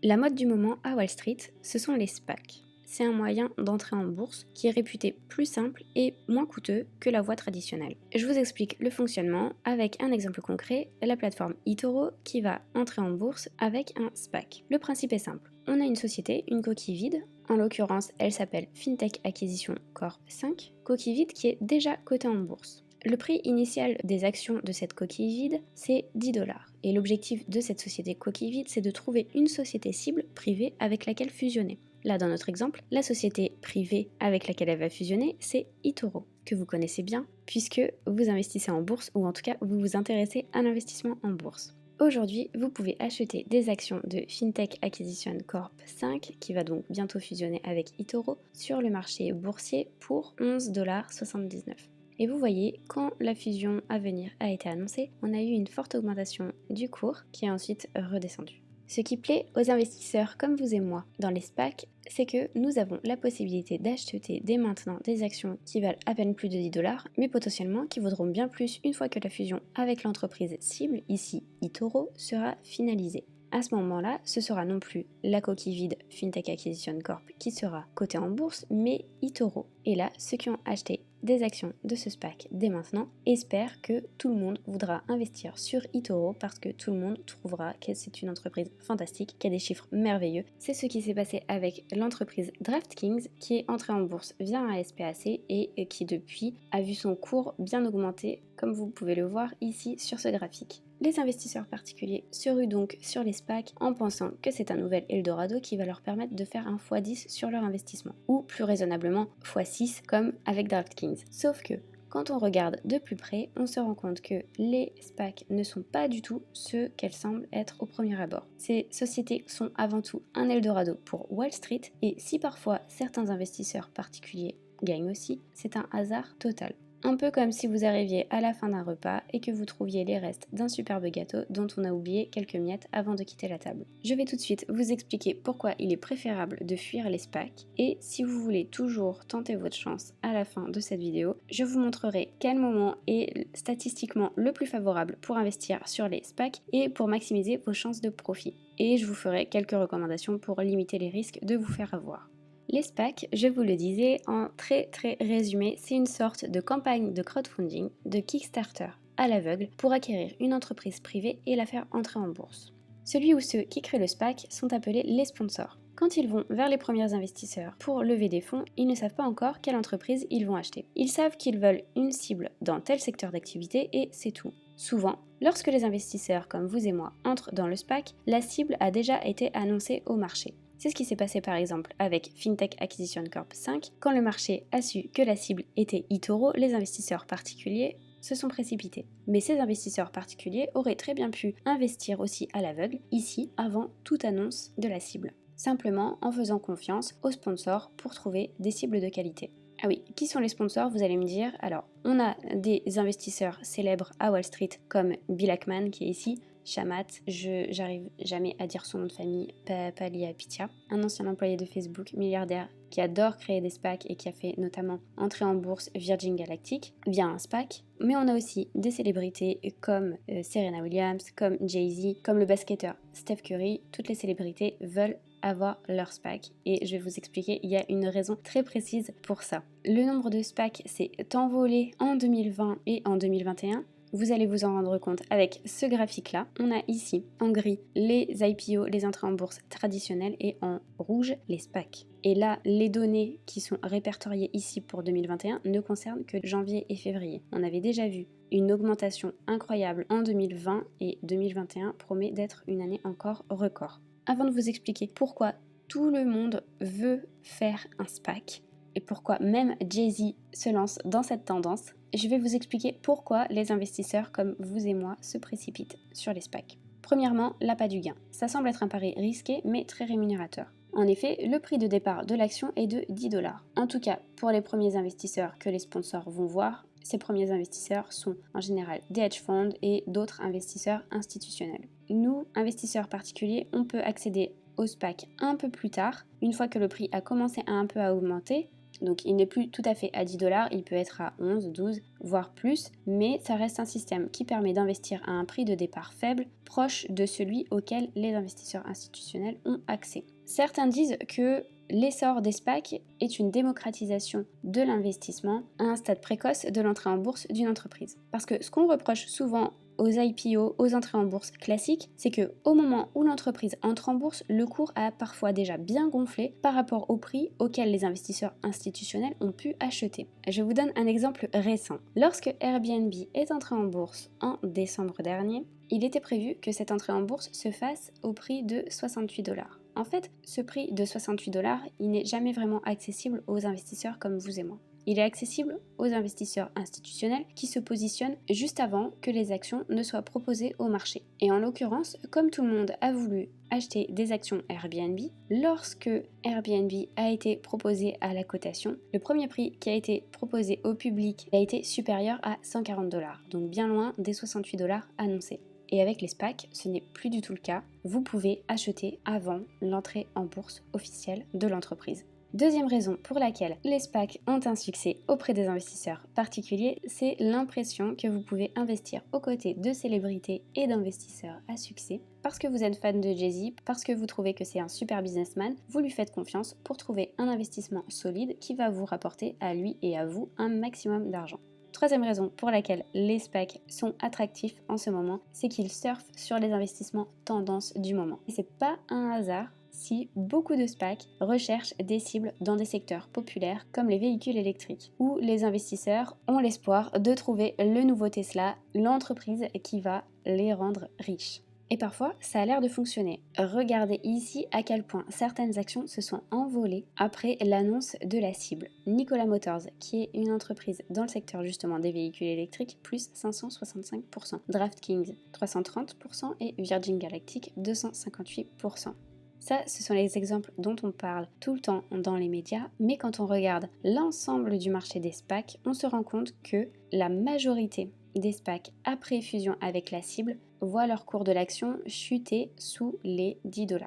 La mode du moment à Wall Street, ce sont les SPAC. C'est un moyen d'entrer en bourse qui est réputé plus simple et moins coûteux que la voie traditionnelle. Je vous explique le fonctionnement avec un exemple concret, la plateforme eToro qui va entrer en bourse avec un SPAC. Le principe est simple. On a une société, une coquille vide, en l'occurrence elle s'appelle FinTech Acquisition Corp 5, coquille vide qui est déjà cotée en bourse. Le prix initial des actions de cette coquille vide, c'est 10 $. Et l'objectif de cette société coquille vide, c'est de trouver une société cible privée avec laquelle fusionner. Là, dans notre exemple, la société privée avec laquelle elle va fusionner, c'est eToro, que vous connaissez bien, puisque vous investissez en bourse, ou en tout cas, vous vous intéressez à l'investissement en bourse. Aujourd'hui, vous pouvez acheter des actions de FinTech Acquisition Corp 5, qui va donc bientôt fusionner avec eToro, sur le marché boursier pour 11,79 $. Et vous voyez, quand la fusion à venir a été annoncée, on a eu une forte augmentation du cours qui est ensuite redescendu. Ce qui plaît aux investisseurs comme vous et moi dans les SPAC, c'est que nous avons la possibilité d'acheter dès maintenant des actions qui valent à peine plus de 10 $, mais potentiellement qui vaudront bien plus une fois que la fusion avec l'entreprise cible, ici eToro, sera finalisée. À ce moment-là, ce sera non plus la coquille vide FinTech Acquisition Corp qui sera cotée en bourse, mais eToro. Et là, ceux qui ont acheté des actions de ce SPAC dès maintenant espèrent que tout le monde voudra investir sur eToro parce que tout le monde trouvera que c'est une entreprise fantastique, qui a des chiffres merveilleux. C'est ce qui s'est passé avec l'entreprise DraftKings qui est entrée en bourse via un SPAC et qui depuis a vu son cours bien augmenter comme vous pouvez le voir ici sur ce graphique. Les investisseurs particuliers se ruent donc sur les SPAC en pensant que c'est un nouvel Eldorado qui va leur permettre de faire un x10 sur leur investissement, ou plus raisonnablement x6 comme avec DraftKings. Sauf que quand on regarde de plus près, on se rend compte que les SPAC ne sont pas du tout ce qu'elles semblent être au premier abord. Ces sociétés sont avant tout un Eldorado pour Wall Street, et si parfois certains investisseurs particuliers gagnent aussi, c'est un hasard total. Un peu comme si vous arriviez à la fin d'un repas et que vous trouviez les restes d'un superbe gâteau dont on a oublié quelques miettes avant de quitter la table. Je vais tout de suite vous expliquer pourquoi il est préférable de fuir les SPAC, et si vous voulez toujours tenter votre chance à la fin de cette vidéo, je vous montrerai quel moment est statistiquement le plus favorable pour investir sur les SPAC et pour maximiser vos chances de profit. Et je vous ferai quelques recommandations pour limiter les risques de vous faire avoir. Les SPAC, je vous le disais en très résumé, c'est une sorte de campagne de crowdfunding, de Kickstarter à l'aveugle pour acquérir une entreprise privée et la faire entrer en bourse. Celui ou ceux qui créent le SPAC sont appelés les sponsors. Quand ils vont vers les premiers investisseurs pour lever des fonds, ils ne savent pas encore quelle entreprise ils vont acheter. Ils savent qu'ils veulent une cible dans tel secteur d'activité et c'est tout. Souvent, lorsque les investisseurs comme vous et moi entrent dans le SPAC, la cible a déjà été annoncée au marché. C'est ce qui s'est passé par exemple avec FinTech Acquisition Corp 5. Quand le marché a su que la cible était eToro, les investisseurs particuliers se sont précipités. Mais ces investisseurs particuliers auraient très bien pu investir aussi à l'aveugle, ici, avant toute annonce de la cible. Simplement en faisant confiance aux sponsors pour trouver des cibles de qualité. Ah oui, qui sont les sponsors, vous allez me dire? Alors, on a des investisseurs célèbres à Wall Street comme Bill Ackman qui est ici, Shamat, j'arrive jamais à dire son nom de famille, Palihapitiya, un ancien employé de Facebook, milliardaire qui adore créer des SPAC et qui a fait notamment entrer en bourse Virgin Galactic via un SPAC. Mais on a aussi des célébrités comme Serena Williams, comme Jay-Z, comme le basketteur Steph Curry. Toutes les célébrités veulent avoir leur SPAC et je vais vous expliquer, il y a une raison très précise pour ça. Le nombre de SPAC s'est envolé en 2020 et en 2021. Vous allez vous en rendre compte avec ce graphique-là. On a ici en gris les IPO, les entrées en bourse traditionnelles, et en rouge les SPAC. Et là, les données qui sont répertoriées ici pour 2021 ne concernent que janvier et février. On avait déjà vu une augmentation incroyable en 2020 et 2021 promet d'être une année encore record. Avant de vous expliquer pourquoi tout le monde veut faire un SPAC et pourquoi même Jay-Z se lance dans cette tendance, je vais vous expliquer pourquoi les investisseurs comme vous et moi se précipitent sur les SPAC. Premièrement, l'appât du gain. Ça semble être un pari risqué mais très rémunérateur. En effet, le prix de départ de l'action est de 10 $. En tout cas, pour les premiers investisseurs que les sponsors vont voir, ces premiers investisseurs sont en général des hedge funds et d'autres investisseurs institutionnels. Nous, investisseurs particuliers, on peut accéder au SPAC un peu plus tard, une fois que le prix a commencé à un peu à augmenter, Donc il n'est plus tout à fait à 10 $, il peut être à 11, 12, voire plus, mais ça reste un système qui permet d'investir à un prix de départ faible, proche de celui auquel les investisseurs institutionnels ont accès. Certains disent que l'essor des SPAC est une démocratisation de l'investissement à un stade précoce de l'entrée en bourse d'une entreprise. Parce que ce qu'on reproche souvent aux IPO, aux entrées en bourse classiques, c'est que au moment où l'entreprise entre en bourse, le cours a parfois déjà bien gonflé par rapport au prix auquel les investisseurs institutionnels ont pu acheter. Je vous donne un exemple récent. Lorsque Airbnb est entré en bourse en décembre dernier, il était prévu que cette entrée en bourse se fasse au prix de 68 $. En fait, ce prix de 68 $, il n'est jamais vraiment accessible aux investisseurs comme vous et moi. Il est accessible aux investisseurs institutionnels qui se positionnent juste avant que les actions ne soient proposées au marché. Et en l'occurrence, comme tout le monde a voulu acheter des actions Airbnb, lorsque Airbnb a été proposé à la cotation, le premier prix qui a été proposé au public a été supérieur à 140 $, donc bien loin des 68 $ annoncés. Et avec les SPAC, ce n'est plus du tout le cas. Vous pouvez acheter avant l'entrée en bourse officielle de l'entreprise. Deuxième raison pour laquelle les SPAC ont un succès auprès des investisseurs particuliers, c'est l'impression que vous pouvez investir aux côtés de célébrités et d'investisseurs à succès. Parce que vous êtes fan de Jay-Z, parce que vous trouvez que c'est un super businessman, vous lui faites confiance pour trouver un investissement solide qui va vous rapporter à lui et à vous un maximum d'argent. Troisième raison pour laquelle les SPAC sont attractifs en ce moment, c'est qu'ils surfent sur les investissements tendances du moment. Et c'est pas un hasard si beaucoup de SPAC recherchent des cibles dans des secteurs populaires comme les véhicules électriques, où les investisseurs ont l'espoir de trouver le nouveau Tesla, l'entreprise qui va les rendre riches. Et parfois, ça a l'air de fonctionner. Regardez ici à quel point certaines actions se sont envolées après l'annonce de la cible. Nikola Motors, qui est une entreprise dans le secteur justement des véhicules électriques, plus 565%. DraftKings, 330% et Virgin Galactic, 258%. Ça, ce sont les exemples dont on parle tout le temps dans les médias, mais quand on regarde l'ensemble du marché des SPAC, on se rend compte que la majorité des SPAC après fusion avec la cible voient leur cours de l'action chuter sous les 10 $.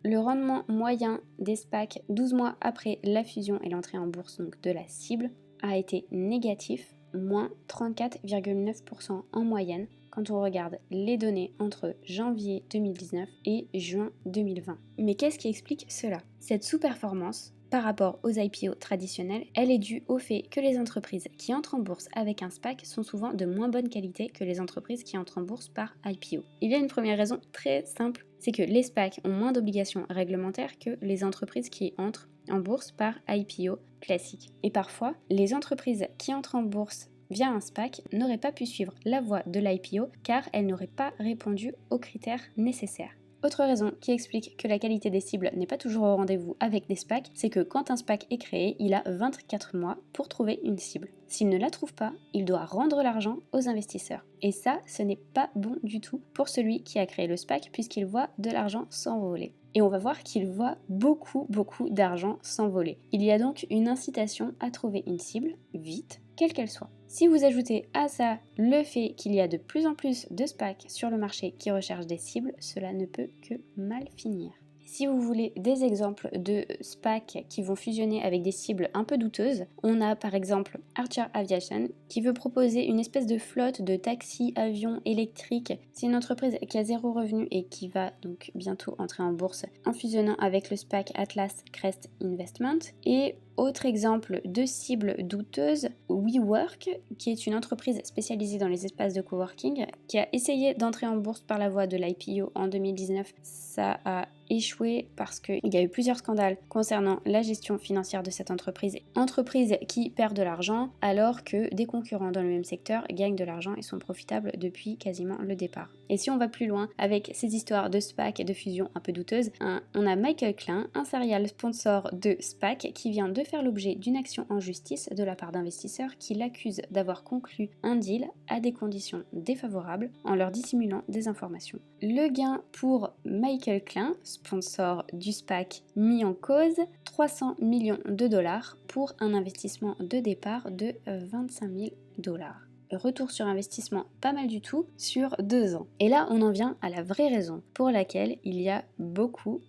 Le rendement moyen des SPAC 12 mois après la fusion et l'entrée en bourse donc de la cible a été négatif, moins 34,9% en moyenne quand on regarde les données entre janvier 2019 et juin 2020. Mais qu'est-ce qui explique cela? Cette sous-performance par rapport aux IPO traditionnels, elle est due au fait que les entreprises qui entrent en bourse avec un SPAC sont souvent de moins bonne qualité que les entreprises qui entrent en bourse par IPO. Il y a une première raison très simple, c'est que les SPAC ont moins d'obligations réglementaires que les entreprises qui entrent en bourse par IPO classique. Et parfois, les entreprises qui entrent en bourse via un SPAC n'auraient pas pu suivre la voie de l'IPO car elles n'auraient pas répondu aux critères nécessaires. Autre raison qui explique que la qualité des cibles n'est pas toujours au rendez-vous avec des SPAC, c'est que quand un SPAC est créé, il a 24 mois pour trouver une cible. S'il ne la trouve pas, il doit rendre l'argent aux investisseurs. Et ça, ce n'est pas bon du tout pour celui qui a créé le SPAC puisqu'il voit de l'argent s'envoler. Et on va voir qu'il voit beaucoup d'argent s'envoler. Il y a donc une incitation à trouver une cible, vite, quelle qu'elle soit. Si vous ajoutez à ça le fait qu'il y a de plus en plus de SPAC sur le marché qui recherchent des cibles, cela ne peut que mal finir. Si vous voulez des exemples de SPAC qui vont fusionner avec des cibles un peu douteuses, on a par exemple Archer Aviation qui veut proposer une espèce de flotte de taxis avions électriques. C'est une entreprise qui a zéro revenu et qui va donc bientôt entrer en bourse en fusionnant avec le SPAC Atlas Crest Investment. Et autre exemple de cible douteuse, WeWork, qui est une entreprise spécialisée dans les espaces de coworking, qui a essayé d'entrer en bourse par la voie de l'IPO en 2019. Ça a échoué parce qu'il y a eu plusieurs scandales concernant la gestion financière de cette entreprise. Entreprise qui perd de l'argent alors que des concurrents dans le même secteur gagnent de l'argent et sont profitables depuis quasiment le départ. Et si on va plus loin avec ces histoires de SPAC et de fusion un peu douteuses, on a Michael Klein, un serial sponsor de SPAC qui vient de faire l'objet d'une action en justice de la part d'investisseurs qui l'accusent d'avoir conclu un deal à des conditions défavorables en leur dissimulant des informations. Le gain pour Michael Klein, sponsor du SPAC mis en cause, 300 millions de dollars pour un investissement de départ de 25 000 $. retour sur investissement pas mal du tout sur 2 ans. Et là, on en vient à la vraie raison pour laquelle il y a beaucoup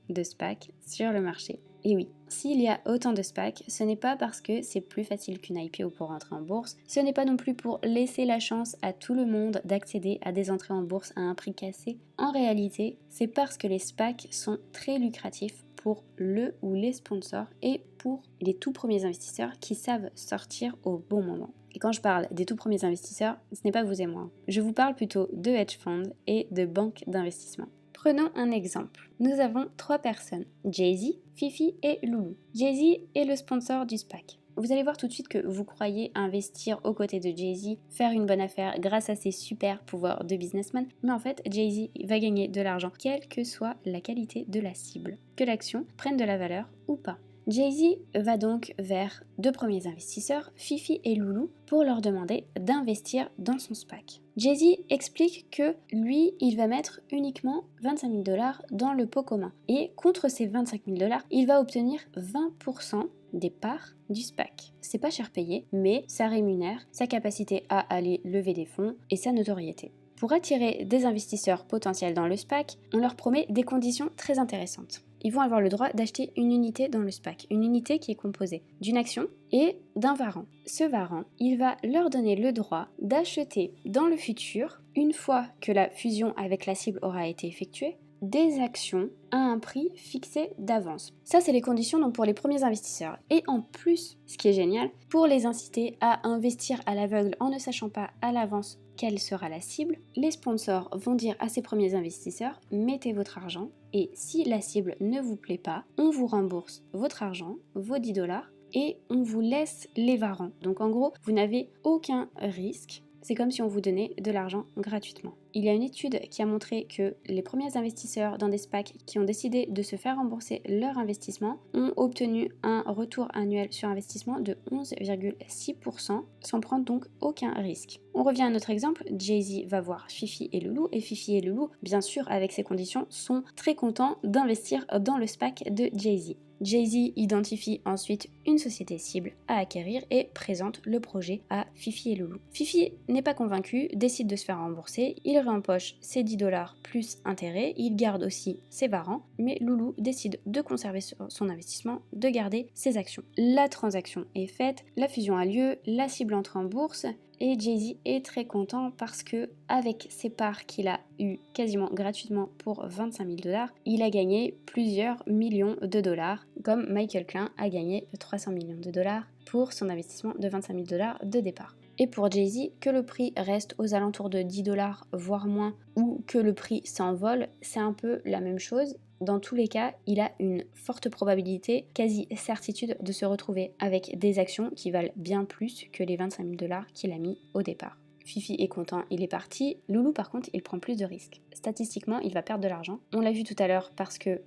de SPAC sur le marché. Et oui, s'il y a autant de SPAC, ce n'est pas parce que c'est plus facile qu'une IPO pour entrer en bourse, ce n'est pas non plus pour laisser la chance à tout le monde d'accéder à des entrées en bourse à un prix cassé. En réalité, c'est parce que les SPAC sont très lucratifs pour le ou les sponsors et pour les tout premiers investisseurs qui savent sortir au bon moment. Et quand je parle des tout premiers investisseurs, ce n'est pas vous et moi. Je vous parle plutôt de hedge funds et de banques d'investissement. Prenons un exemple. Nous avons 3 personnes, Jay-Z, Fifi et Loulou. Jay-Z est le sponsor du SPAC. Vous allez voir tout de suite que vous croyez investir aux côtés de Jay-Z, faire une bonne affaire grâce à ses super pouvoirs de businessman, mais en fait, Jay-Z va gagner de l'argent, quelle que soit la qualité de la cible, que l'action prenne de la valeur ou pas. Jay-Z va donc vers 2 premiers investisseurs, Fifi et Loulou, pour leur demander d'investir dans son SPAC. Jay-Z explique que lui, il va mettre uniquement 25 000 $ dans le pot commun. Et contre ces 25 000 $, il va obtenir 20% des parts du SPAC. C'est pas cher payé, mais ça rémunère sa capacité à aller lever des fonds et sa notoriété. Pour attirer des investisseurs potentiels dans le SPAC, on leur promet des conditions très intéressantes. Ils vont avoir le droit d'acheter une unité dans le SPAC, une unité qui est composée d'une action et d'un warrant. Ce warrant, il va leur donner le droit d'acheter dans le futur, une fois que la fusion avec la cible aura été effectuée, des actions à un prix fixé d'avance. Ça, c'est les conditions donc pour les premiers investisseurs. Et en plus, ce qui est génial, pour les inciter à investir à l'aveugle en ne sachant pas à l'avance quelle sera la cible, les sponsors vont dire à ces premiers investisseurs, mettez votre argent et si la cible ne vous plaît pas, on vous rembourse votre argent, vos 10 $, et on vous laisse les warrants. Donc en gros, vous n'avez aucun risque. C'est comme si on vous donnait de l'argent gratuitement. Il y a une étude qui a montré que les premiers investisseurs dans des SPAC qui ont décidé de se faire rembourser leur investissement ont obtenu un retour annuel sur investissement de 11,6% sans prendre donc aucun risque. On revient à notre exemple, Jay-Z va voir Fifi et Loulou et Fifi et Loulou, bien sûr avec ces conditions, sont très contents d'investir dans le SPAC de Jay-Z. Jay-Z identifie ensuite une société cible à acquérir et présente le projet à Fifi et Loulou. Fifi n'est pas convaincu, décide de se faire rembourser, il réempoche ses 10 $ plus intérêt, il garde aussi ses warrants, mais Loulou décide de conserver son investissement, de garder ses actions. La transaction est faite, la fusion a lieu, la cible entre en bourse, et Jay-Z est très content parce que avec ses parts qu'il a eues quasiment gratuitement pour 25 000 $, il a gagné plusieurs millions de dollars, comme Michael Klein a gagné 300 millions de dollars pour son investissement de 25 000 $ de départ. Et pour Jay-Z, que le prix reste aux alentours de 10 $, voire moins, ou que le prix s'envole, c'est un peu la même chose. Dans tous les cas, il a une forte probabilité, quasi certitude, de se retrouver avec des actions qui valent bien plus que les 25 000 $ qu'il a mis au départ. Fifi est content, il est parti. Loulou, par contre, il prend plus de risques. Statistiquement, il va perdre de l'argent. On l'a vu tout à l'heure parce que,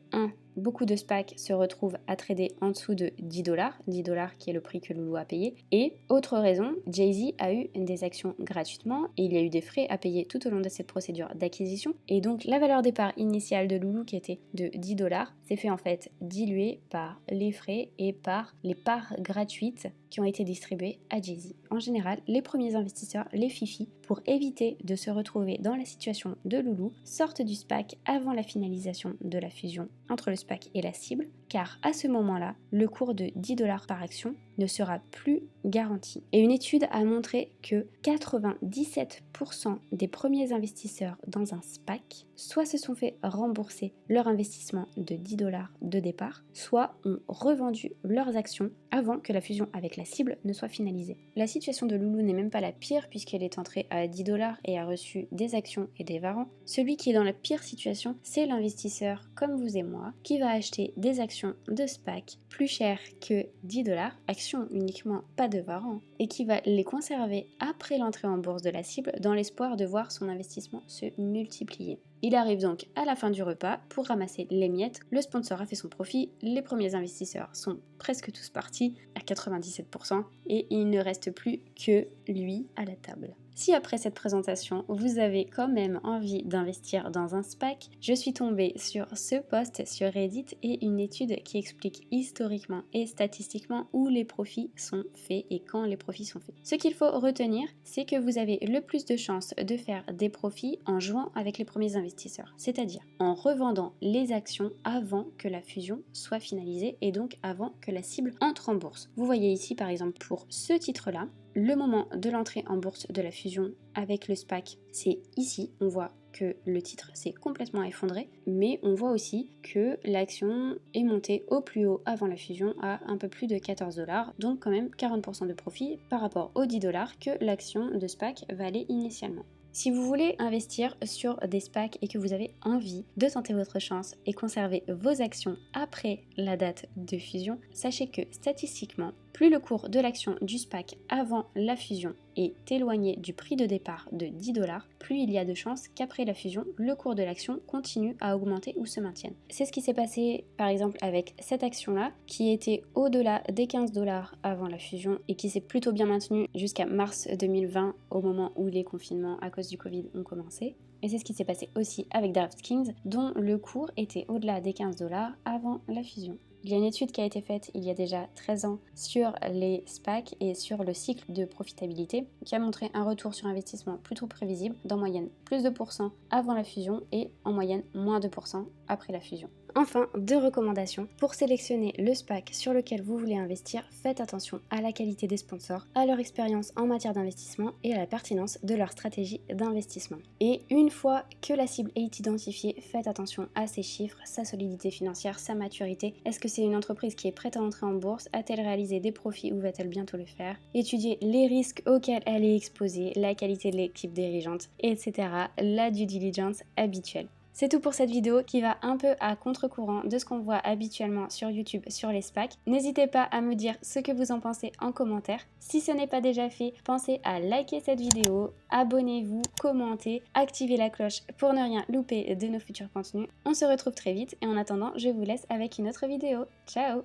beaucoup de SPAC se retrouvent à trader en dessous de 10 $, 10 $ qui est le prix que Loulou a payé. Et autre raison, Jay-Z a eu des actions gratuitement et il y a eu des frais à payer tout au long de cette procédure d'acquisition. Et donc la valeur des parts initiale de Loulou qui était de 10 $ s'est fait en fait diluer par les frais et par les parts gratuites qui ont été distribuées à Jay-Z. En général, les premiers investisseurs, les Fifi, pour éviter de se retrouver dans la situation de Loulou, sortent du SPAC avant la finalisation de la fusion entre le SPAC et la cible, car à ce moment-là, le cours de 10 $ par action ne sera plus garanti. Et une étude a montré que 97% des premiers investisseurs dans un SPAC soit se sont fait rembourser leur investissement de 10 $ de départ, soit ont revendu leurs actions avant que la fusion avec la cible ne soit finalisée. La situation de Loulou n'est même pas la pire puisqu'elle est entrée à 10 $ et a reçu des actions et des warrants. Celui qui est dans la pire situation, c'est l'investisseur comme vous et moi qui va acheter des actions de SPAC plus chères que 10 $, actions uniquement, pas de warrants, et qui va les conserver après l'entrée en bourse de la cible dans l'espoir de voir son investissement se multiplier. Il arrive donc à la fin du repas pour ramasser les miettes, le sponsor a fait son profit, les premiers investisseurs sont presque tous partis à 97% et il ne reste plus que lui à la table. Si après cette présentation, vous avez quand même envie d'investir dans un SPAC, je suis tombée sur ce post sur Reddit et une étude qui explique historiquement et statistiquement où les profits sont faits et quand les profits sont faits. Ce qu'il faut retenir, c'est que vous avez le plus de chances de faire des profits en jouant avec les premiers investisseurs, c'est-à-dire en revendant les actions avant que la fusion soit finalisée et donc avant que la cible entre en bourse. Vous voyez ici par exemple pour ce titre-là, le moment de l'entrée en bourse de la fusion avec le SPAC, c'est ici. On voit que le titre s'est complètement effondré, mais on voit aussi que l'action est montée au plus haut avant la fusion à un peu plus de 14 $, donc quand même 40% de profit par rapport aux 10 $ que l'action de SPAC valait initialement. Si vous voulez investir sur des SPAC et que vous avez envie de tenter votre chance et conserver vos actions après la date de fusion, sachez que statistiquement, plus le cours de l'action du SPAC avant la fusion est éloigné du prix de départ de 10 $, plus il y a de chances qu'après la fusion, le cours de l'action continue à augmenter ou se maintienne. C'est ce qui s'est passé par exemple avec cette action-là, qui était au-delà des 15 $ avant la fusion et qui s'est plutôt bien maintenue jusqu'à mars 2020 au moment où les confinements à cause du Covid ont commencé. Et c'est ce qui s'est passé aussi avec DraftKings, dont le cours était au-delà des 15 $ avant la fusion. Il y a une étude qui a été faite il y a déjà 13 ans sur les SPAC et sur le cycle de profitabilité qui a montré un retour sur investissement plutôt prévisible, d'en moyenne plus de % avant la fusion et en moyenne moins de % après la fusion. Enfin, 2 recommandations. Pour sélectionner le SPAC sur lequel vous voulez investir, faites attention à la qualité des sponsors, à leur expérience en matière d'investissement et à la pertinence de leur stratégie d'investissement. Et une fois que la cible est identifiée, faites attention à ses chiffres, sa solidité financière, sa maturité. Est-ce que c'est une entreprise qui est prête à entrer en bourse? A-t-elle réalisé des profits ou va-t-elle bientôt le faire? Étudiez les risques auxquels elle est exposée, la qualité de l'équipe dirigeante, etc. La due diligence habituelle. C'est tout pour cette vidéo qui va un peu à contre-courant de ce qu'on voit habituellement sur YouTube sur les SPAC. N'hésitez pas à me dire ce que vous en pensez en commentaire. Si ce n'est pas déjà fait, pensez à liker cette vidéo, abonnez-vous, commentez, activez la cloche pour ne rien louper de nos futurs contenus. On se retrouve très vite et en attendant, je vous laisse avec une autre vidéo. Ciao!